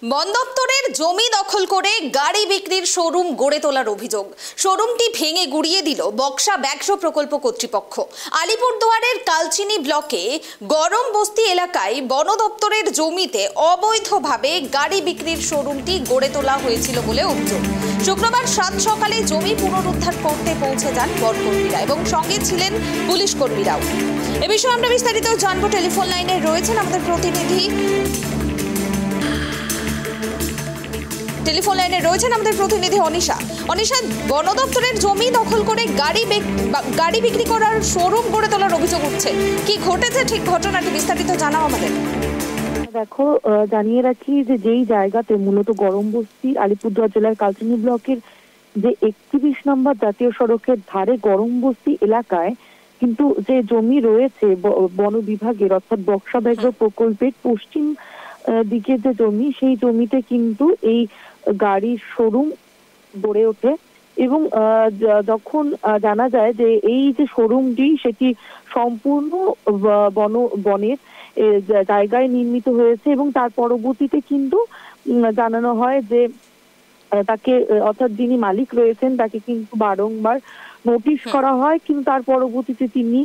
বন দপ্তরের জমি দখল করে গাড়ি বিক্রির শোরুম গড়ে তোলার অভিযোগ। শোরুমটি ভেঙে গুড়িয়ে দিল বক্সা ব্যাঘ্র প্রকল্প কর্তৃপক্ষ। আলিপুরদুয়ারের কালচিনি ব্লকে গরম বস্তি এলাকায় বন দপ্তরের জমিতে অবৈধভাবে গাড়ি বিক্রির শোরুমটি গড়ে তোলা হয়েছিল বলে অভিযোগ। শুক্রবার সাত সকালে জমি পুনরুদ্ধার করতে পৌঁছে যান বনকর্মীরা এবং সঙ্গে ছিলেন পুলিশ কর্মীরাও। এ বিষয়ে আমরা বিস্তারিত জানবো। টেলিফোন লাইনে রয়েছেন আমাদের প্রতিনিধি অনিশা। বন দপ্তরের জমি দখল করে গাড়ি বিক্রি করার শোরুম গড়ে তোলার অভিযোগ উঠছে। কি ঘটেছে ঠিক ঘটনাটি বিস্তারিত জানাও আমাদের। দেখো, জানিয়ে রাখি যে যেই জায়গাতে মূলত গরম বস্তি আলিপুরদুয়ার জেলার কালচিনি ব্লকের যে 31 নম্বর জাতীয় সড়কের ধারে গরম বস্তি এলাকায় কিন্তু যে জমি রয়েছে বন বিভাগের অর্থাৎ বক্সা ব্যাঘ্র প্রকল্পের পশ্চিম দিকে যে জমি, সেই জমিতে কিন্তু এই গাড়ির শোরুম গড়ে ওঠে এবং যখন জানা যায় যে এই যে শোরুমটি সেটি সম্পূর্ণ বনের জায়গায় নির্মিত হয়েছে এবং তার পরবর্তীতে কিন্তু জানানো হয় যে তাকে অর্থাৎ যিনি মালিক রয়েছেন তাকে কিন্তু বারংবার নোটিশ করা হয়, কিন্তু তার পরবর্তীতে তিনি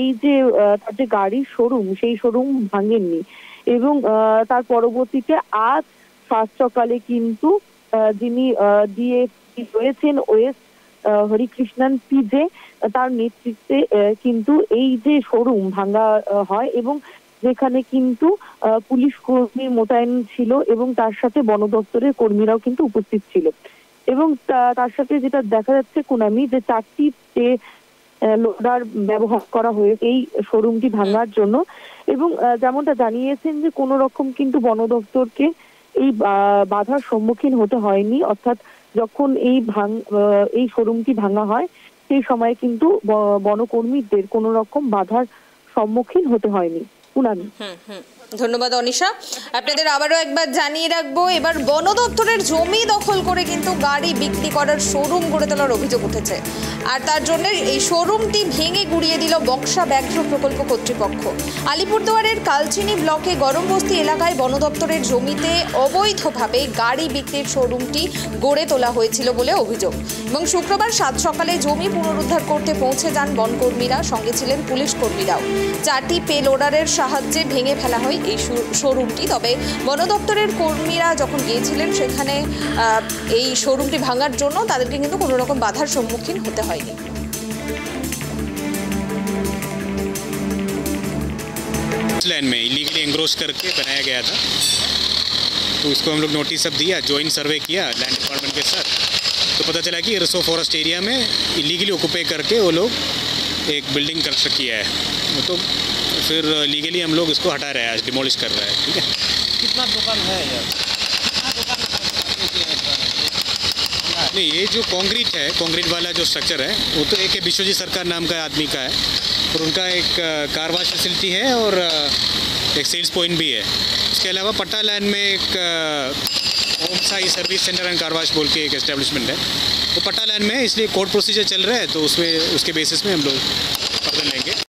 এই যে তার যে গাড়ির শোরুম সেই শোরুম ভাঙেননি এবং তার পরবর্তীতে আজ সাত সকালে কিন্তু যিনি ডিএসপি রয়েছেন ওএস হরিকৃষ্ণন পিজে, তার নেতৃত্বে কিন্তু এই যে শোরুম ভাঙা হয় এবং যেখানে কিন্তু পুলিশ কর্মী মোতায়েন ছিল এবং তার সাথে বন দপ্তরের কর্মীরাও কিন্তু উপস্থিত ছিল এবং তার সাথে যেটা দেখা যাচ্ছে কুনামি যে 4টি লোডার ব্যবহার করা হয়েছে এই শোরুমটি ভাঙার জন্য এবং যেমনটা জানিয়েছেন যে কোনো রকম কিন্তু বন দপ্তরকে এই বাধার সম্মুখীন হতে হয়নি, অর্থাৎ যখন এই শোরুমটি ভাঙা হয় সেই সময় কিন্তু বনকর্মীদের কোনো রকম বাধার সম্মুখীন হতে হয়নি। ধন্যবাদ অনিশা। আপনাদের আবারও একবার জানিয়ে রাখবো, এবার বন দপ্তরের জমি দখল করে কিন্তু গাড়ি বিক্রি করার শোরুম গড়ে তোলার অভিযোগ উঠেছে আর তার জন্য এই শোরুমটি ভেঙে গুড়িয়ে দিল বক্সা ব্যাঘ্র প্রকল্প কর্তৃপক্ষ। আলিপুরদুয়ারের কালচিনি ব্লকে গরম বস্তি এলাকায় বন দপ্তরের জমিতে অবৈধভাবে গাড়ি বিক্রির শোরুমটি গড়ে তোলা হয়েছিল বলে অভিযোগ এবং শুক্রবার সাত সকালে জমি পুনরুদ্ধার করতে পৌঁছে যান বনকর্মীরা, সঙ্গে ছিলেন পুলিশ কর্মীরাও। 4টি পেলোডারের সাহায্যে ভেঙে ফেলা হয় এই শোরুমটি। তবে বন দপ্তরের কর্মীরা যখন গিয়েছিলেন সেখানে এই শোরুমটি ভাঙার জন্য তাদেরকে কিন্তু কোনো রকম বাধার সম্মুখীন হতে হয়নি। लैंड में इलीगली एंग्रोच करके बनाया गया था, तो उसको हम लोग नोटिस सब दिया, जॉइंट सर्वे किया लैंड डिपार्टमेंट के साथ, तो पता चला कि रिसो फॉरेस्ट एरिया में इलीगली ऑक्यूपाई करके वो लोग एक बिल्डिंग कंस्ट्रक्ट किया है, तो फिर लीगली हम लोग इसको हटा रहे हैं, आज डिमोलिश कर रहे हैं। ठीक है, कितना दुकान है यार? नहीं, ये जो कंक्रीट वाला जो स्ट्रक्चर है वो तो एक विश्वजीत सरकार नाम का आदमी का है और उनका एक कार वॉश फैसिलिटी है और एक सेल्स पॉइंट भी है। इसके अलावा पट्टा लैंड में एक home Sai service centre and car wash बोल के एक एस्टेब्लिशमेंट है, तो पट्टा लैंड में है, इसलिए कोर्ट प्रोसीजर चल रहा है, तो उसमें उसके बेसिस में हम लोग